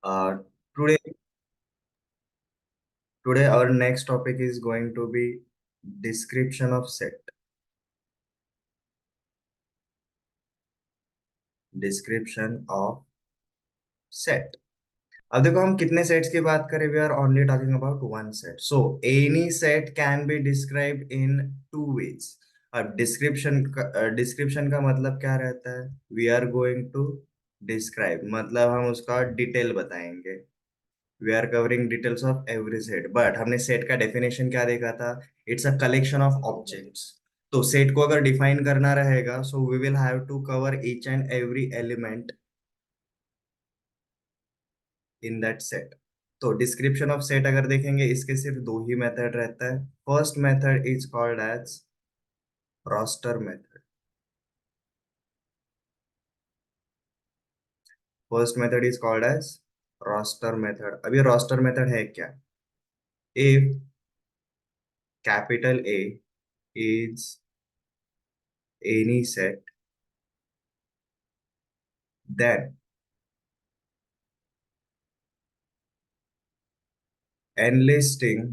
Uh, today, today our next topic is going to be description of set. Description of set. अब देखो हम कितने sets की बात करें we are only talking about one set so any set can be described in two ways अब description का मतलब क्या रहता है we are going to describe मतलब हम उसका डिटेल बताएंगे we are covering details of every set but हमने सेट का डेफिनेशन क्या देखा था it's a collection of objects तो सेट को अगर डिफाइन करना रहेगा so we will have to cover each and every element in that set तो डिस्क्रिप्शन ऑफ सेट अगर देखेंगे इसके सिर्फ दो ही मेथड रहता है first method is called as roster method first method is called as roster method अब ये रोस्टर मेथड है क्या if capital A is any set then enlisting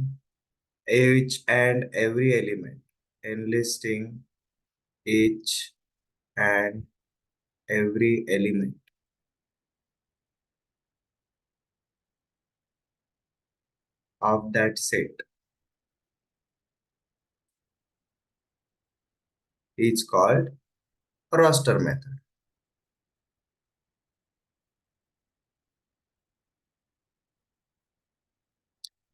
each and every element enlisting each and every element of that set is called roster method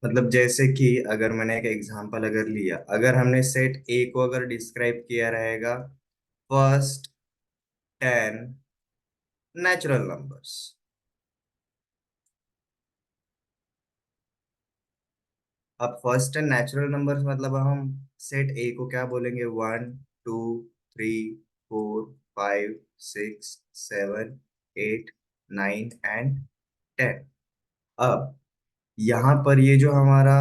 मतलब जैसे कि अगर मैंने एक एग्जांपल अगर लिया अगर हमने सेट ए को अगर डिस्क्राइब किया रहेगा फर्स्ट 10 नेचुरल नंबर्स अब फर्स्ट 10 नेचुरल नंबर्स मतलब हम सेट ए को क्या बोलेंगे 1 2 3 4 5 6 7 8 9 एंड 10 अब यहाँ पर ये जो हमारा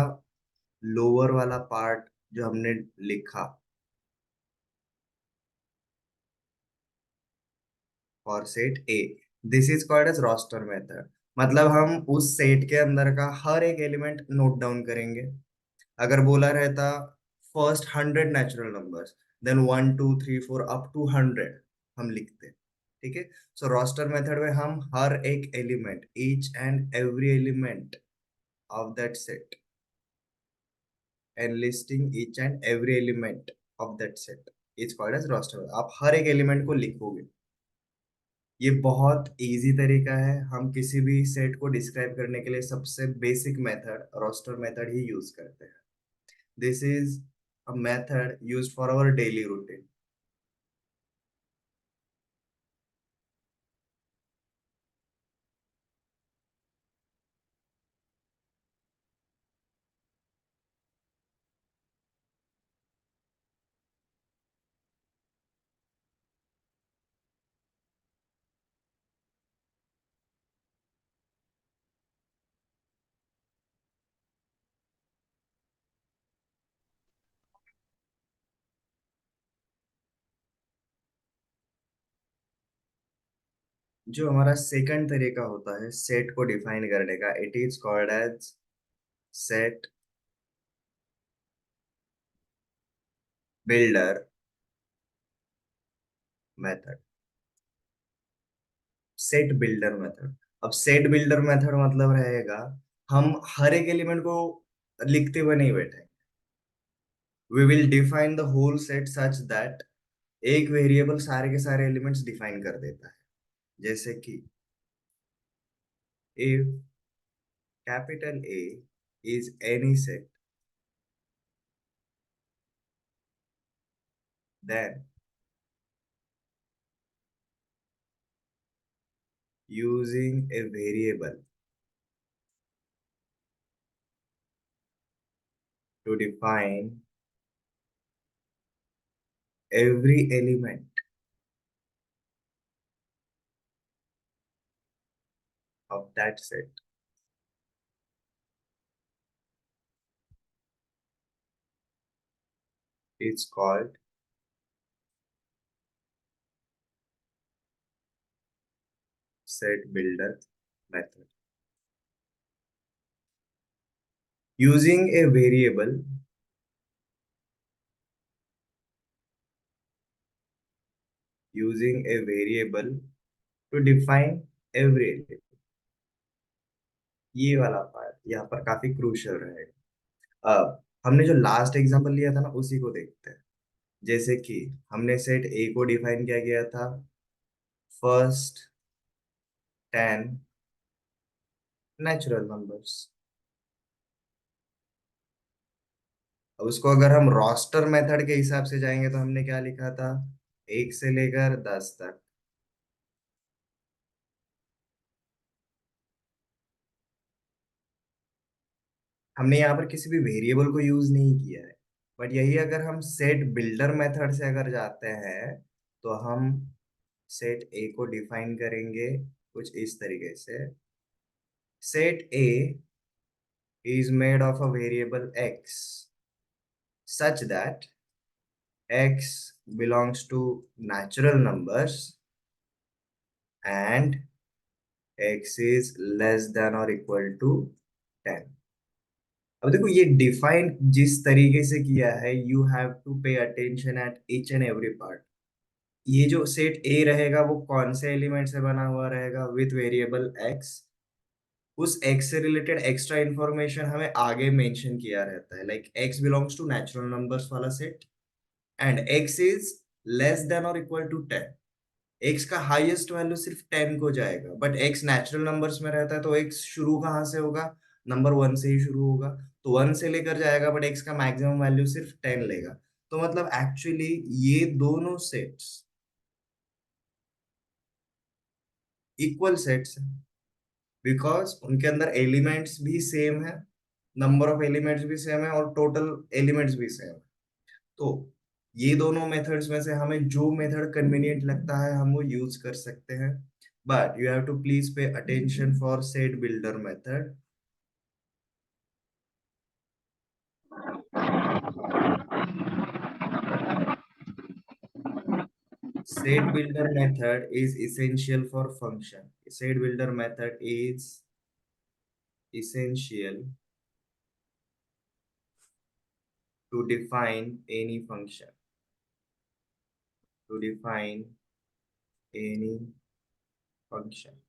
लोअर वाला पार्ट जो हमने लिखा for set A this is called as roster method मतलब हम उस सेट के अंदर का हर एक एलिमेंट नोट डाउन करेंगे अगर बोला रहता first 100 natural numbers then 1 2 3 4 up to 100 हम लिखते ठीक है सो रोस्टर मेथड में हम हर एक element each and every element of that set enlisting each and every element of that set is called as roster आप हर एक एलिमेंट को लिखोगे ये बहुत इजी तरीका है हम किसी भी सेट को डिस्क्राइब करने के लिए सबसे बेसिक मेथड रोस्टर मेथड ही यूज करते हैं this is a method used for our daily routine जो हमारा सेकंड तरीका होता है सेट को डिफाइन करने का it is called as set builder method set builder method अब सेट बिल्डर मेथड मतलब रहेगा हम हर एक एलिमेंट को लिखते हुए नहीं बैठे we will define the whole set such that एक वेरिएबल सारे के सारे एलिमेंट्स डिफाइन कर देता है जैसे कि if capital A is any set then using a variable to define every element of that set is called set builder method using a variable using a variable to define every element। ये वाला part यहाँ पर काफी crucial रहेगा। अब हमने जो last example लिया था ना, उसी को देखते हैं। जैसे कि हमने सेट ए को डिफाइन किया गया था फर्स्ट 10 नेचुरल नंबर्स। अब उसको अगर हम रोस्टर मेथड के हिसाब से जाएंगे तो हमने क्या लिखा था, 1 से लेकर 10 तक। हमने यहाँ पर किसी भी वेरिएबल को यूज नहीं किया है। बट यही अगर हम सेट बिल्डर मेथड से अगर जाते हैं तो हम सेट ए को डिफाइन करेंगे कुछ इस तरीके से। Set A is made of a variable x such that x belongs to natural numbers and x is less than or equal to 10। अब देखो ये डिफाइन जिस तरीके से किया है, you have to pay attention at each and every part. ये जो सेट ए रहेगा वो कौन से एलिमेंट से बना हुआ रहेगा, विथ वेरिएबल x। उस x से रिलेटेड एक्स्ट्रा इंफॉर्मेशन हमें आगे मेंशन किया रहता है, like x belongs to natural numbers वाला set and x is less than और इक्वल टू 10। x का हाईएस्ट वैल्यू सिर्फ 10 को जाएगा, बट x नेचुरल नंबर्स में रहता है तो x शुरू कहाँ से होगा, नंबर 1 से ही शुरू होगा। तो 1 से लेकर जाएगा बट x का मैक्सिमम वैल्यू सिर्फ 10 लेगा। तो मतलब एक्चुअली ये दोनों सेट्स इक्वल सेट्स हैं, बिकॉज उनके अंदर एलिमेंट्स भी सेम है, नंबर ऑफ एलिमेंट्स भी सेम है और टोटल एलिमेंट्स भी सेम है। तो ये दोनों मेथड्स में से हमें जो मेथड कन्वीनियंट लगता है हम वो यूज कर सकते हैं। But you have to please pay attention for set builder method. Set builder method is essential for function। Set builder method is essential to define any function, to define any function।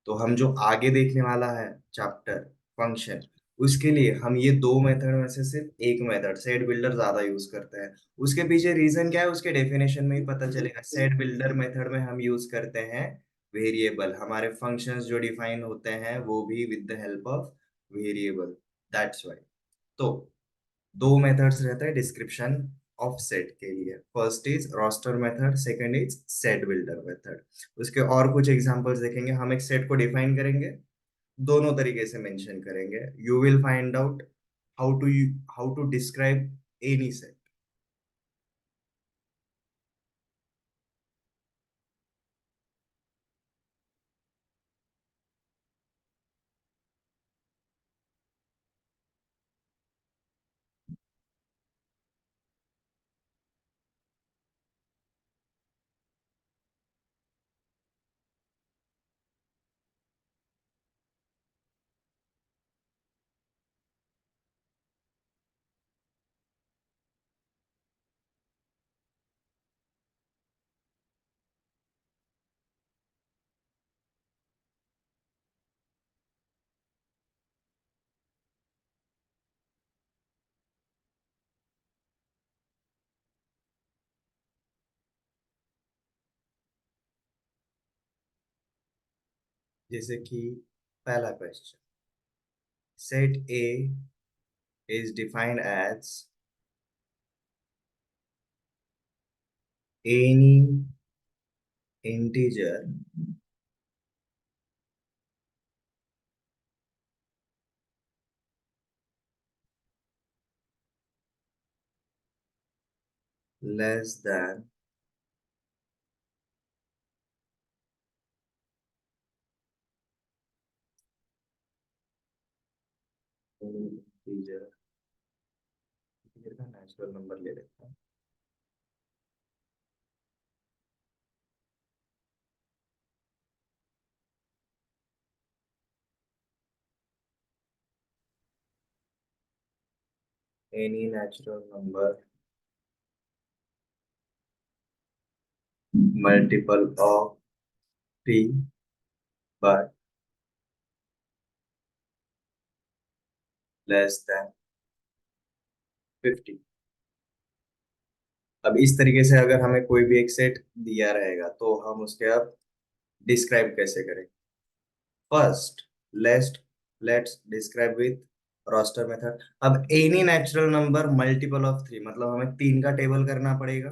तो हम जो आगे देखने वाला है chapter function, उसके लिए हम ये दो मेथड में से सिर्फ एक मेथड सेट बिल्डर ज्यादा यूज करते हैं। उसके पीछे रीजन क्या है, उसके डेफिनेशन में ही पता चलेगा। सेट बिल्डर मेथड में हम यूज करते हैं वेरिएबल, हमारे फंक्शंस जो डिफाइन होते हैं वो भी with the help of variable. That's why. तो दो मेथड्स रहते हैं डिस्क्रिप्शन ऑफ सेट के लिए। First is roster method, second is set builder method. उसके और कुछ एग्जांपल्स देखेंगे। हम एक सेट को डिफाइन करेंगे, दोनों तरीके से मेंशन करेंगे। You will find out how to how to describe any set. जैसे कि पहला question, set A is defined as any integer less than integer. Integer का नेचुरल नंबर ले लेते हैं। any natural number multiple of 3 but less than 50। अब इस तरीके से अगर हमें कोई भी एक सेट दिया रहेगा तो हम उसके अब डिस्क्राइब कैसे करें। First let's describe with roster method. अब any natural number multiple of 3 मतलब हमें 3 का टेबल करना पड़ेगा,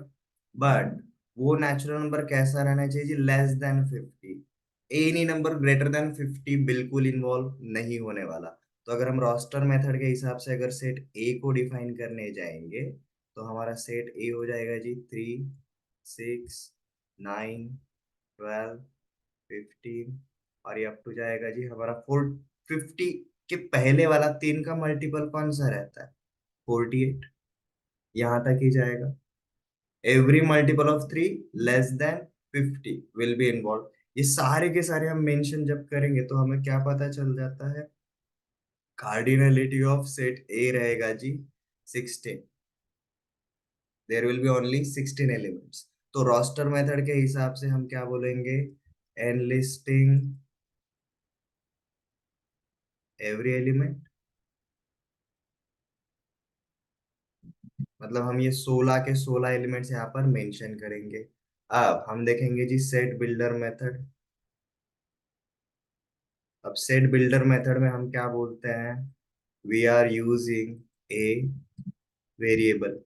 बट वो नेचुरल नंबर कैसा रहना चाहिए, less than 50। Any number greater than 50 बिल्कुल इन्वॉल्व नहीं होने वाला। तो अगर हम रोस्टर मेथड के हिसाब से अगर सेट ए को डिफाइन करने जाएंगे तो हमारा सेट ए हो जाएगा जी 3, 6, 9, 12, 15, और ये अप टू जाएगा जी हमारा 450। के पहले वाला 3 का मल्टीपल कौन सा रहता है, 48। यहां तक ही जाएगा। Every multiple of 3 less than 50 will be involve. ये सारे के सारे हम मेंशन जब करेंगे तो हमें क्या पता चल जाता है, कार्डिनलिटी ऑफ सेट ए रहेगा जी 16। There will be only 16 elements. तो रोस्टर मेथड के हिसाब से हम क्या बोलेंगे, एनलिस्टिंग एवरी एलिमेंट। मतलब हम ये 16 के 16 एलिमेंट्स यहाँ पर मेंशन करेंगे। अब हम देखेंगे जी सेट बिल्डर मेथड। अब सेट बिल्डर मेथड में हम क्या बोलते हैं, we are using a variable.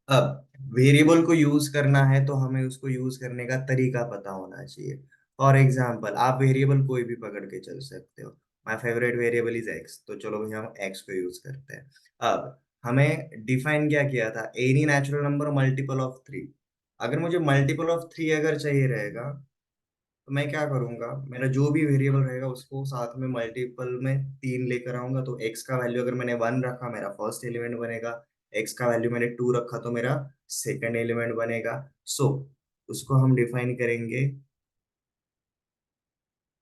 अब वेरिएबल को यूज करना है तो हमें उसको यूज करने का तरीका पता होना चाहिए। फॉर एग्जाम्पल आप वेरिएबल कोई भी पकड़ के चल सकते हो। My favourite variable is x, तो चलो भाई हम एक्स को यूज करते हैं। अब हमें डिफाइन क्या किया था, any natural number multiple of 3। अगर मुझे मल्टीपल ऑफ 3 अगर चाहिए रहेगा तो मैं क्या करूंगा, मेरा जो भी वेरिएबल रहेगा उसको साथ में मल्टीपल में 3 लेकर आऊंगा। तो एक्स का वैल्यू अगर मैंने 1 रखा मेरा फर्स्ट एलिमेंट बनेगा, एक्स का वैल्यू मैंने 2 रखा तो मेरा सेकंड एलिमेंट बनेगा। सो उसको हम डिफाइन करेंगे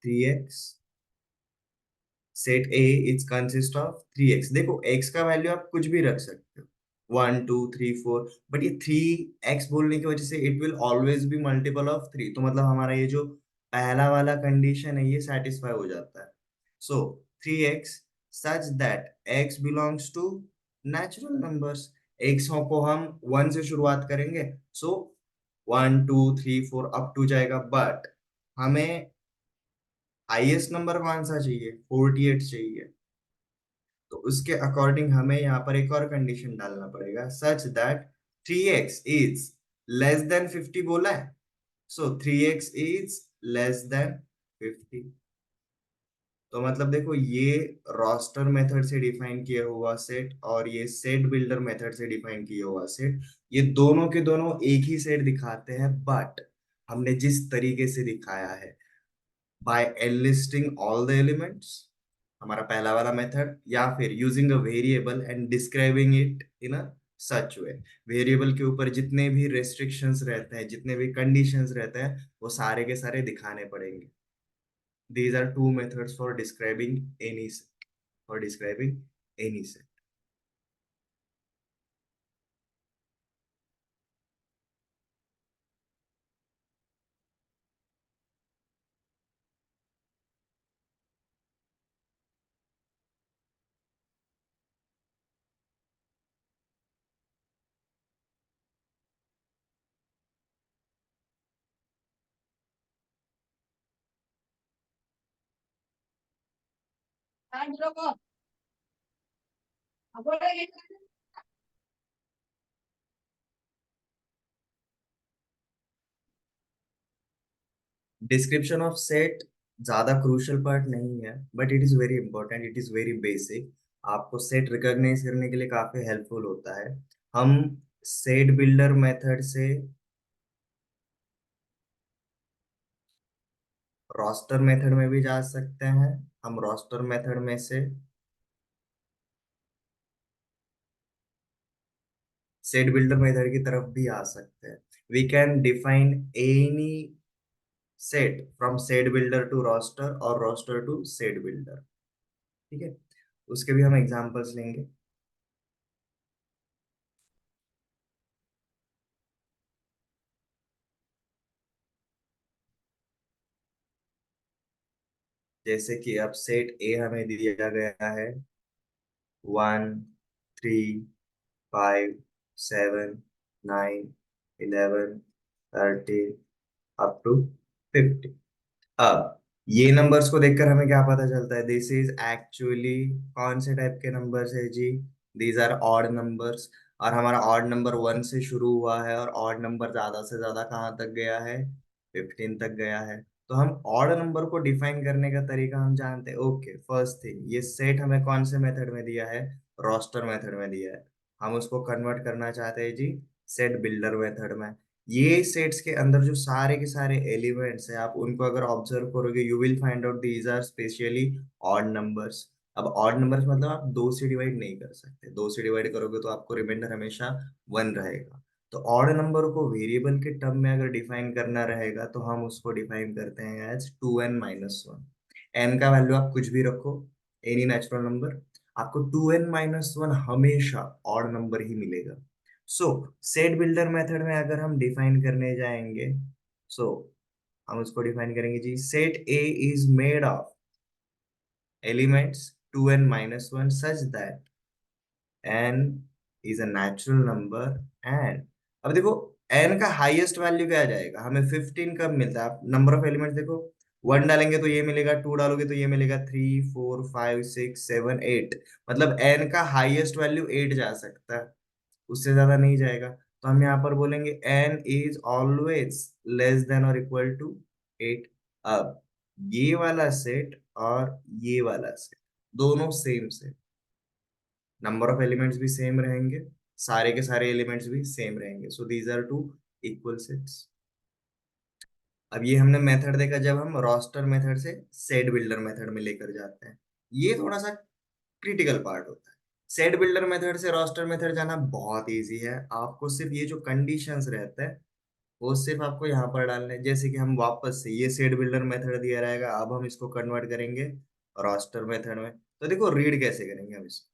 3x। Set A is consist of 3x। देखो x का वैल्यू आप कुछ भी रख सकते हो, 1, 2, 3, 4, बट ये 3x बोलने की वजह से it will always be multiple of 3। तो मतलब हमारा ये जो पहला वाला कंडीशन है ये सेटिस्फाई हो जाता है। So 3x such that x belongs to natural numbers. x को हम 1 से शुरुआत करेंगे, सो 1, 2, 3, 4 अप टू जाएगा, बट हमें हाईएस्ट नंबर कौन सा चाहिए, 48 चाहिए। तो उसके अकॉर्डिंग हमें यहाँ पर एक और कंडीशन डालना पड़ेगा, such that 3x is less then 50 बोला है, so 3x is less then 50। तो मतलब देखो ये रोस्टर मेथड से डिफाइन किया हुआ सेट और ये सेट बिल्डर मेथड से डिफाइन किया हुआ सेट, ये दोनों के दोनों एक ही सेट दिखाते हैं, बट हमने जिस तरीके से दिखाया है by enlisting all the elements, हमारा पहला वाला मेथड, या फिर using a variable and describing it in a such way. Variable के ऊपर जितने भी रेस्ट्रिक्शंस रहते हैं, जितने भी कंडीशंस रहते हैं, वो सारे के सारे दिखाने पड़ेंगे। These are two methods for describing any for describing any set. Description of set ज्यादा क्रूशियल पार्ट नहीं है, but it is very important, it is very basic. आपको सेट रिकॉग्नाइज करने के लिए काफी हेल्पफुल होता है। हम सेट बिल्डर मेथड से रोस्टर मेथड में भी जा सकते हैं, हम रोस्टर मेथड में से सेट बिल्डर मेथड की तरफ भी आ सकते हैं। We can define any set from set builder to roster और रोस्टर टू सेट बिल्डर। ठीक है। उसके भी हम एग्जांपल्स लेंगे। जैसे कि अब सेट ए हमें दिया गया है 1, 3, 5, 7, 9, 11, 13 अप टू 50। अब ये नंबर्स को देखकर हमें क्या पता चलता है, दिस इज एक्चुअली कौन से टाइप के नंबर्स है जी, दीज आर ऑड नंबर्स। और हमारा ऑड नंबर 1 से शुरू हुआ है, और ऑड नंबर ज्यादा से ज्यादा कहाँ तक गया है, 15 तक गया है। तो हम ऑड नंबर को डिफाइन करने का तरीका हम जानते हैं। ओके, फर्स्ट थिंग, ये सेट हमें कौन से मेथड में दिया है, रोस्टर मेथड में दिया है। हम उसको कन्वर्ट करना चाहते हैं जी सेट बिल्डर मेथड में। ये सेट्स के अंदर जो सारे के सारे एलिमेंट्स हैं, आप उनको अगर ऑब्जर्व करोगे, you will find out these are specially odd numbers. अब ऑड नंबर्स मतलब आप दो से डिवाइड नहीं कर सकते, दो से डिवाइड करोगे तो आपको रिमाइंडर हमेशा 1 रहेगा। तो ऑड नंबर को वेरिएबल के टर्म में अगर डिफाइन करना रहेगा तो हम उसको डिफाइन करते हैं एज 2n-1। n का वैल्यू आप कुछ भी रखो, एनी नेचुरल नंबर, आपको 2n-1 हमेशा ऑड नंबर ही मिलेगा। सो सेट बिल्डर मेथड में अगर हम डिफाइन करने जाएंगे, सो हम उसको डिफाइन करेंगे जी, set A is made of elements 2n-1 such that n is a natural number and, अब देखो n का हाईएस्ट वैल्यू क्या आ जाएगा, हमें 15 कब मिलता है, आप नंबर ऑफ एलिमेंट्स देखो, 1 डालेंगे तो ये मिलेगा, 2 डालोगे तो ये मिलेगा, 3, 4, 5, 6, 7, 8। मतलब n का हाईएस्ट वैल्यू 8 जा सकता है, उससे ज्यादा नहीं जाएगा। तो हम यहाँ पर बोलेंगे n is always less than और इक्वल टू 8। अब ये वाला सेट और ये वाला सेट दोनों सेम से, नंबर ऑफ एलिमेंट्स भी सेम रहेंगे, सारे के सारे एलिमेंट्स भी सेम रहेंगे, so these are two equal sets. अब ये हमने मेथड देखा जब हम रोस्टर मेथड से सेट बिल्डर मेथड में लेकर जाते हैं। ये थोड़ा सा क्रिटिकल पार्ट होता है। सेट बिल्डर मेथड से रोस्टर मेथड जाना बहुत इजी है, आपको सिर्फ ये जो कंडीशंस रहते हैं वो सिर्फ आपको यहाँ पर डालने हैं। जैसे कि हम वापस से ये सेट बिल्डर मेथड दिया रहेगा, अब हम इसको कन्वर्ट करेंगे रोस्टर मेथड में। तो देखो रीड कैसे करेंगे हम इसको,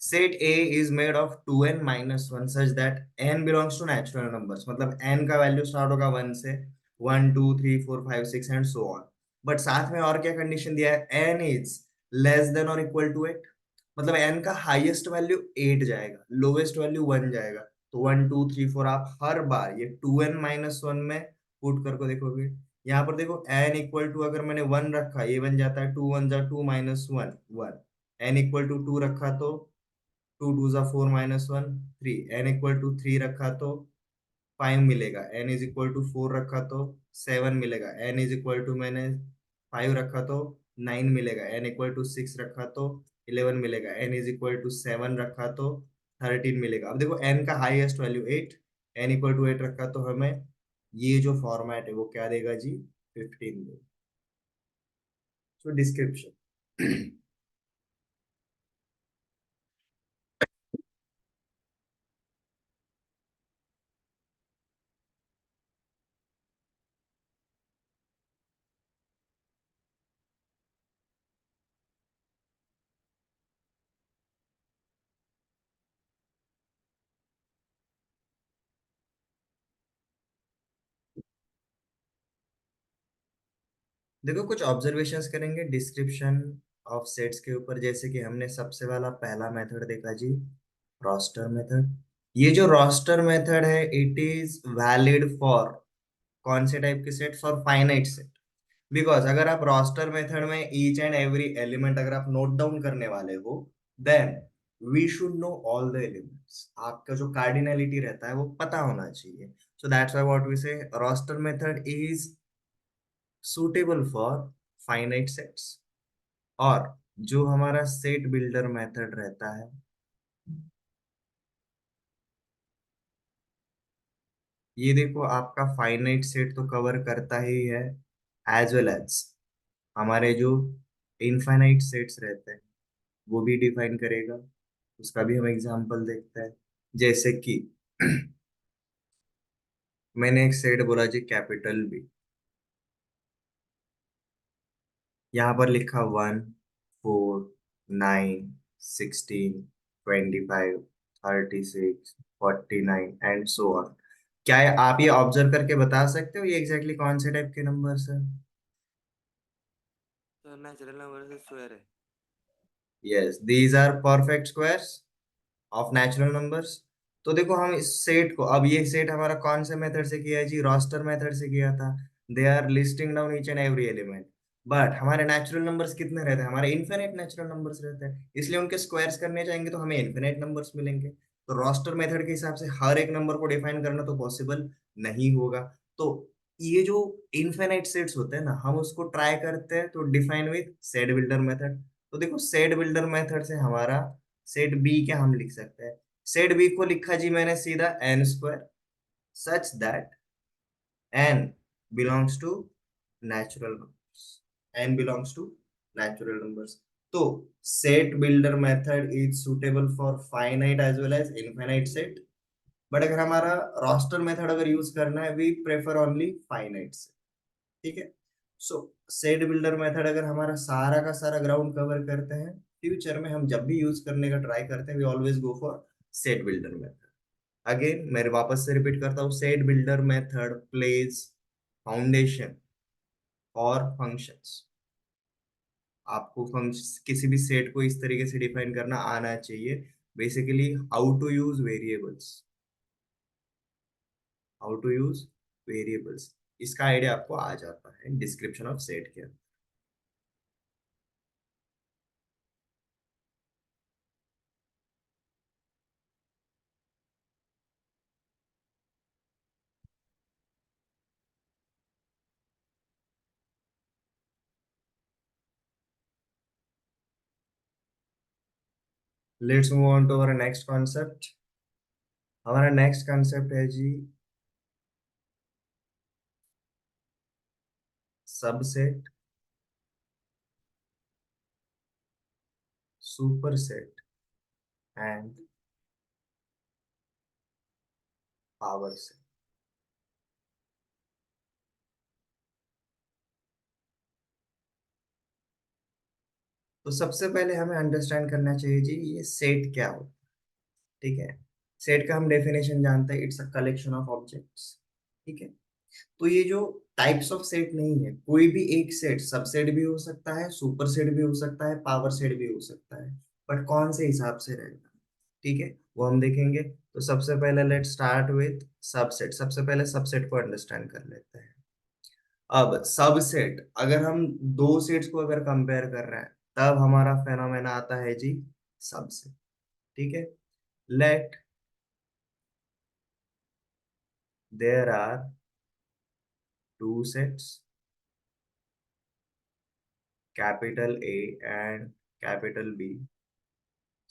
set A is made of 2n-1 such that n belongs to natural numbers, मतलब n का वैल्यू स्टार्ट होगा 1 से, 1, 2, 3, 4, 5, 6 एंड सो ऑन। बट साथ में और क्या कंडीशन दिया है, n इज लेस देन और इक्वल टू 8। मतलब n का हाईएस्ट वैल्यू 8 जाएगा, लोवेस्ट वैल्यू 1 जाएगा। तो 1, 2, 3, 4 आप हर बार ये 2n-1 में पुट करके देखोगे। यहाँ पर देखो n इक्वल टू अगर मैंने 1 रखा, ये बन जाता है 2 1 2 -1 1। n इक्वल टू 2 रखा तो 2 2 4 -1 3। n इक्वल टू 3 रखा तो 5 मिलेगा, n इज इक्वल टू 4 रखा तो 7 मिलेगा, n इज इक्वल टू मैंने 5 रखा तो 9 मिलेगा, n इक्वल टू 6 रखा तो 11 मिलेगा, n इज इक्वल टू 7 रखा तो 13 मिलेगा। अब देखो n का highest value 8, n equal to 8 रखा तो हमें ये जो फॉर्मेट है वो क्या देगा जी, 15 देगा। सो डिस्क्रिप्शन देखो कुछ ऑब्जर्वेशंस करेंगे डिस्क्रिप्शन ऑफ सेट्स के ऊपर। जैसे कि हमने सबसे वाला पहला मेथड देखा जी, रोस्टर मेथड। ये जो रोस्टर मेथड है इट इज वैलिड फॉर कौन से टाइप के set, for finite set. Because अगर आप रोस्टर मेथड में ईच एंड एवरी एलिमेंट अगर आप नोट डाउन करने वाले हो, then we should know all the elements. आपका जो कार्डिनलिटी रहता है वो पता होना चाहिए। So that's why what we say roster method is suitable for finite sets. और जो हमारा सेट बिल्डर मेथड रहता है, ये देखो आपका फाइनाइट सेट तो कवर करता ही है, एज वेल एज हमारे जो इनफाइनाइट सेट्स रहते हैं वो भी डिफाइन करेगा। उसका भी हम एग्जांपल देखते हैं। जैसे कि मैंने एक सेट बोला जी कैपिटल बी, यहाँ पर लिखा 1, 4, 9, 16, 25, 36, 49 एंड सो ऑन। क्या आप ये ऑब्जर्व करके बता सकते हो ये एग्जैक्टली कौन से टाइप के नंबर्स है? तो नेचुरल नंबर से स्क्वायर है। Yes, these are perfect squares of natural numbers. तो देखो हम इस सेट को, अब ये सेट हमारा कौन से मेथड से किया है जी? रोस्टर मेथड से किया था। They are listing down each and every element. But हमारे नेचुरल नंबर्स कितने रहते हैं? हमारे इन्फिनिट नेचुरल नंबर्स रहते हैं, इसलिए उनके स्क्वायर्स करने चाहेंगे तो हमें इन्फिनिट नंबर्स मिलेंगे। तो रोस्टर मेथड के हिसाब से हर एक नंबर को डिफाइन करना तो पॉसिबल नहीं होगा। तो ये जो इनफिनिट सेट्स होते हैं ना, हम उसको ट्राई करते हैं तो define with set builder method. तो देखो सेट बिल्डर मेथड से हमारा सेट बी क्या हम लिख सकते हैं? सेट बी को लिखा जी मैंने सीधा n square, such that n belongs to natural numbers. N belongs to natural numbers. तो set builder method is suitable for finite as well as infinite set. But अगर हमारा रोस्टर मेथड अगर use करना है, we prefer only finite set. ठीक है। सो set builder method अगर हमारा सारा का सारा ग्राउंड कवर करते हैं, फ्यूचर में हम जब भी यूज करने का ट्राई करते हैं we always go for set builder method. Again मैं वापस से रिपीट करता हूँ, set builder method plays foundation और फंक्शंस। आपको फंक्शन किसी भी सेट को इस तरीके से डिफाइन करना आना चाहिए। Basically how to use variables, how to use variables, इसका आइडिया आपको आ जाता है डिस्क्रिप्शन ऑफ सेट के अंदर। Let's move on to our next concept. हमारा नेक्स्ट कॉन्सेप्ट है जी subset, superset and power set. तो सबसे पहले हमें अंडरस्टैंड करना चाहिए जी ये सेट क्या होता है। ठीक है। सेट का हम डेफिनेशन जानते हैं, it's a collection of objects. ठीक है। तो ये जो टाइप्स ऑफ सेट नहीं है, कोई भी एक सेट सबसेट भी हो सकता है, सुपर सेट भी हो सकता है, पावर सेट भी हो सकता है। बट कौन से हिसाब से रहेगा, ठीक है, वो हम देखेंगे। तो सबसे पहले लेट स्टार्ट विथ सबसेट। सबसे पहले सबसेट को अंडरस्टैंड कर लेते हैं। अब सबसेट, अगर हम दो सेट्स को अगर कंपेयर कर रहे हैं, तब हमारा फेनोमेना आता है जी सबसेट। ठीक है। Let there are two sets, capital A and capital B,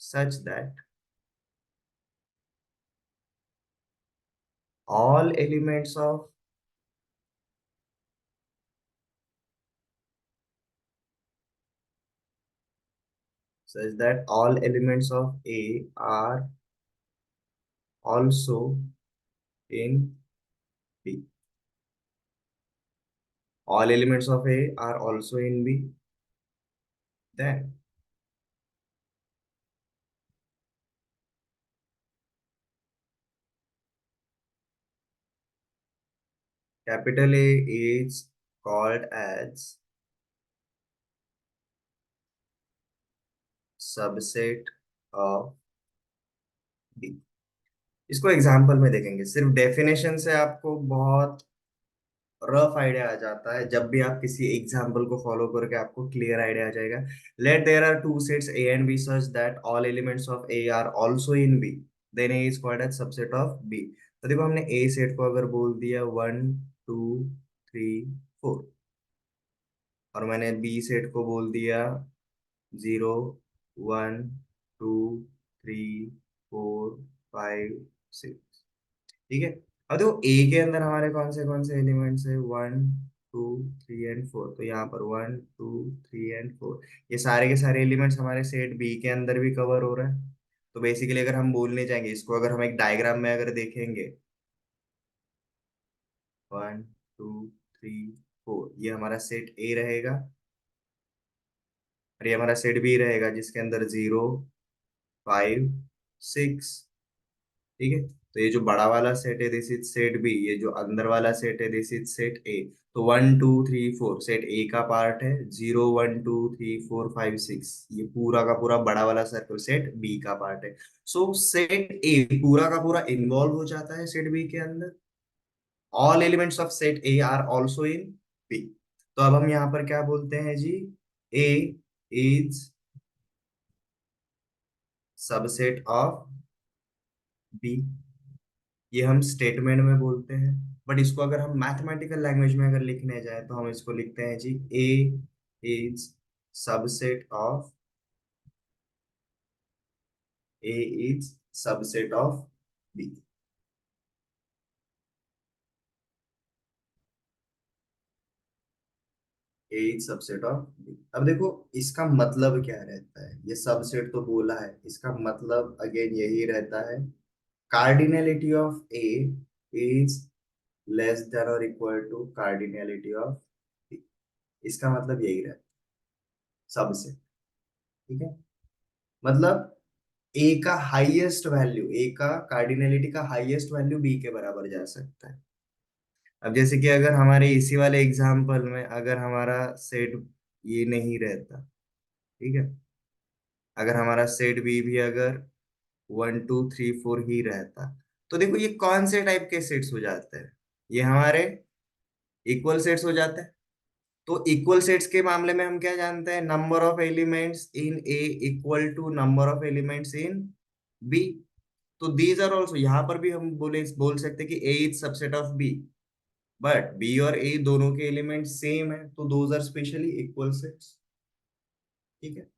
such that all elements of A are also in B. All elements of A are also in B. Then capital A is called as subset of B. इसको example में देखेंगे, सिर्फ definition से आपको बहुत rough idea आ जाता है। जब भी आप किसी एग्जाम्पल को फॉलो करके आपको क्लियर आइडिया आ जाएगा। Let there are two sets A and B such that all elements of A are also in B, then A is called as subset of B. तो देखो हमने ए सेट को अगर बोल दिया 1, 2, 3, 4, और मैंने बी सेट को बोल दिया 0, 1, 2, 3, 4, 5, 6। ठीक है। अब देखो ए के अंदर हमारे कौन से एलिमेंट्स है? 1, 2, 3 एंड 4। तो यहाँ पर 1, 2, 3 एंड 4, ये सारे के सारे एलिमेंट्स हमारे सेट बी के अंदर भी कवर हो रहे हैं। तो बेसिकली अगर हम बोलने जाएंगे इसको, अगर हम एक डायग्राम में अगर देखेंगे, 1, 2, 3, 4, ये हमारा सेट ए रहेगा। और ये हमारा सेट बी रहेगा जिसके अंदर 0, 5, 6। ठीक है, तो ये जो बड़ा वाला सेट है दिस इज सेट बी, ये जो अंदर वाला सेट है दिस इज सेट ए। तो 1, 2, 3, 4 सेट ए का पार्ट है, 0, 1, 2, 3, 4, 5, 6 ये पूरा का पूरा बड़ा वाला सर्कल सेट बी का पार्ट है। सो सेट ए पूरा का पूरा इन्वॉल्व हो जाता है सेट बी के अंदर। All elements of set A are also in B. तो अब हम यहाँ पर क्या बोलते हैं जी, A is subset of B, ये हम स्टेटमेंट में बोलते हैं। बट इसको अगर हम मैथमेटिकल लैंग्वेज में अगर लिखने जाए तो हम इसको लिखते हैं जी, A is subset of, A is subset of B. A is subset of B. अब देखो इसका मतलब क्या रहता है, ये सबसेट तो बोला है, इसका मतलब अगेन यही रहता है, cardinality of A is less than और equal to cardinality of B. इसका मतलब यही रहता है सबसेट। ठीक है, मतलब ए का हाईएस्ट वैल्यू, ए का कार्डिनलिटी का हाईएस्ट वैल्यू बी के बराबर जा सकता है। अब जैसे कि अगर हमारे इसी वाले एग्जाम्पल में अगर हमारा सेट ये नहीं रहता, ठीक है, अगर हमारा सेट बी भी अगर 1, 2, 3, 4 ही रहता, तो देखो ये कौन से टाइप के सेट्स हो जाते हैं, ये हमारे इक्वल सेट्स हो जाते हैं। तो इक्वल सेट्स के मामले में हम क्या जानते हैं, number of elements in A equal to number of elements in B. तो दीज आर ऑल्सो, यहाँ पर भी हम बोल सकते हैं कि A is subset of B, but B और ए दोनों के एलिमेंट सेम है, तो those are specially equal sets. ठीक है,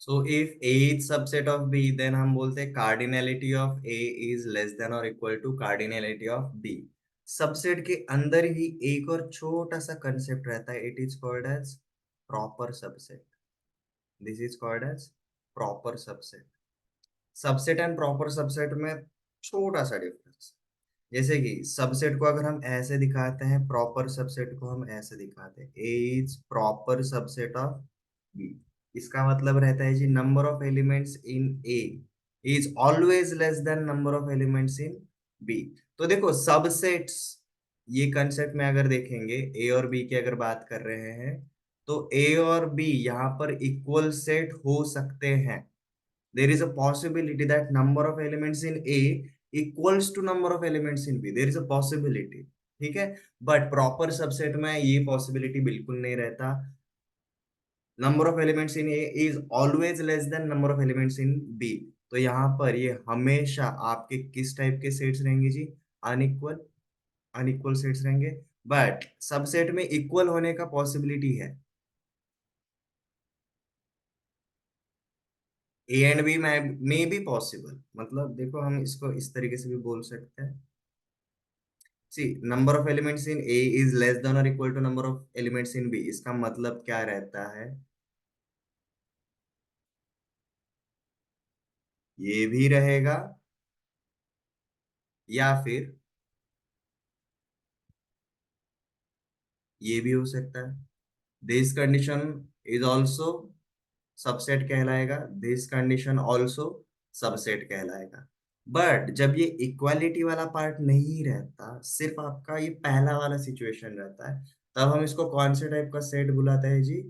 so if A is subset of B then हम बोलते हैं cardinality of A is less than और equal to cardinality of B. Subset के अंदर ही एक और छोटा सा कंसेप्ट रहता है, it is called as proper subset. This is called as proper subset. Subset and proper subset में छोटा सा डिफरेंस, जैसे कि सबसेट को अगर हम ऐसे दिखाते हैं, प्रॉपर सबसेट को हम ऐसे दिखाते हैं, A is proper subset of B. इसका मतलब रहता है जी, number of elements in A is always less than number of elements in B. तो देखो सबसेट्स, ये कंसेप्ट में अगर देखेंगे ए और बी की अगर बात कर रहे हैं, तो ए और बी यहाँ पर इक्वल सेट हो सकते हैं। there is a possibility that number of elements in A equals to number of elements in B, there is a possibility। ठीक है, बट प्रॉपर सबसेट में ये पॉसिबिलिटी बिल्कुल नहीं रहता। Number of elements in A is always less than number of elements in B. तो यहाँ पर ये हमेशा आपके किस टाइप के सेट्स रहेंगे जी, अनइक्वल, अनइक्वल सेट्स रहेंगे। बट सबसेट में इक्वल होने का पॉसिबिलिटी है, ए एंड बी में बी पॉसिबल। मतलब देखो हम इसको इस तरीके से भी बोल सकते हैं, see number of elements in A is less than और equal to number of elements in B. इसका मतलब क्या रहता है, ये भी रहेगा या फिर ये भी हो सकता है। This condition is also subset कहलाएगा, दिस कंडीशन ऑल्सो सबसेट कहलाएगा। बट जब ये इक्वालिटी वाला पार्ट नहीं रहता, सिर्फ आपका ये पहला वाला सिचुएशन रहता है, तब हम इसको कौन से टाइप का सेट बुलाते हैं जी,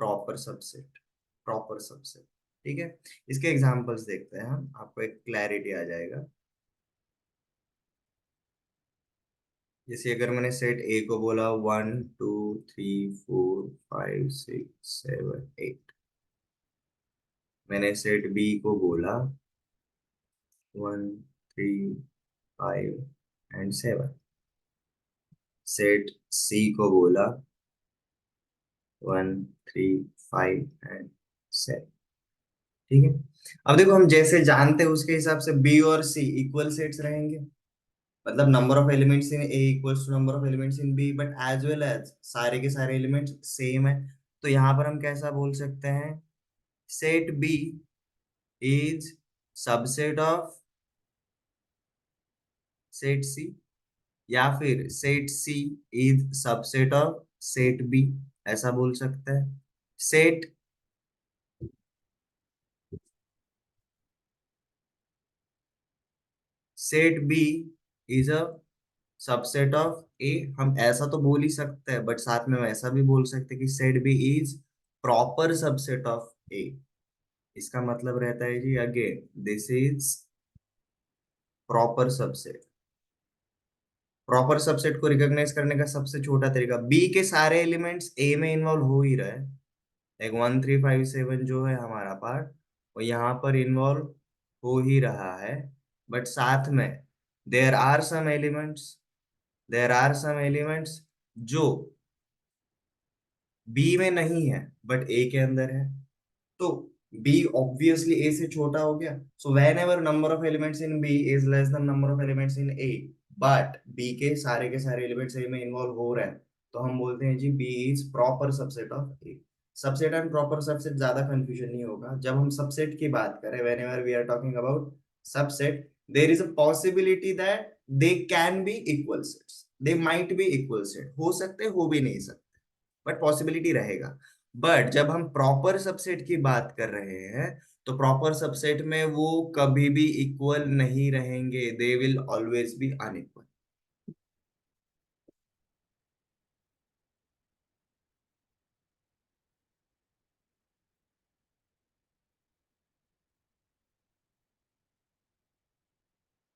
प्रॉपर सबसेट, प्रॉपर सबसेट। ठीक है, इसके एग्जांपल्स देखते हैं हम, आपको एक क्लैरिटी आ जाएगा। जैसे अगर मैंने सेट ए को बोला 1 2 3 4 5 6 7 8, मैंने सेट बी को बोला 1 3 5 एंड 7, सेट सी को बोला 1 3 5 एंड 7। ठीक है, अब देखो हम जैसे जानते हैं उसके हिसाब से बी और सी इक्वल सेट्स रहेंगे, मतलब number of elements in A equals to number of elements in B, but as well as सारे के सारे एलिमेंट्स सेम है। तो यहाँ पर हम कैसा बोल सकते हैं, set B is subset of set C, या फिर set C is subset of set B, ऐसा बोल सकते हैं। Set set B is a subset of A, हम ऐसा तो बोल ही सकते हैं, बट साथ में हम ऐसा भी बोल सकते हैं कि set B is proper subset of A. इसका मतलब रहता है जी, again this is proper subset. Proper subset को रिकॉग्नाइज करने का सबसे छोटा तरीका, बी के सारे एलिमेंट्स ए में इन्वॉल्व हो ही रहे हैं, लाइक 1 3 5 7 जो है हमारा पार्ट, वो यहाँ पर इन्वॉल्व हो ही रहा है, बट साथ में there are some elements, there are some elements जो बी में नहीं है बट ए के अंदर है। तो बी ऑब्वियसली ए से छोटा हो गया, so whenever number of elements in B is less than number of elements in A, but B के सारे एलिमेंट्स ए में इन्वॉल्व हो रहे हैं, तो हम बोलते हैं जी B is proper subset of A. Subset and proper subset ज्यादा कंफ्यूजन नहीं होगा जब हम सबसेट की बात करें, whenever we are talking about subset, there is a possibility that they can be equal sets, they might be equal set, हो सकते हो भी नहीं सकते, बट पॉसिबिलिटी रहेगा। बट जब हम प्रॉपर सबसेट की बात कर रहे हैं, तो प्रॉपर सबसेट में वो कभी भी इक्वल नहीं रहेंगे, they will always be unequal.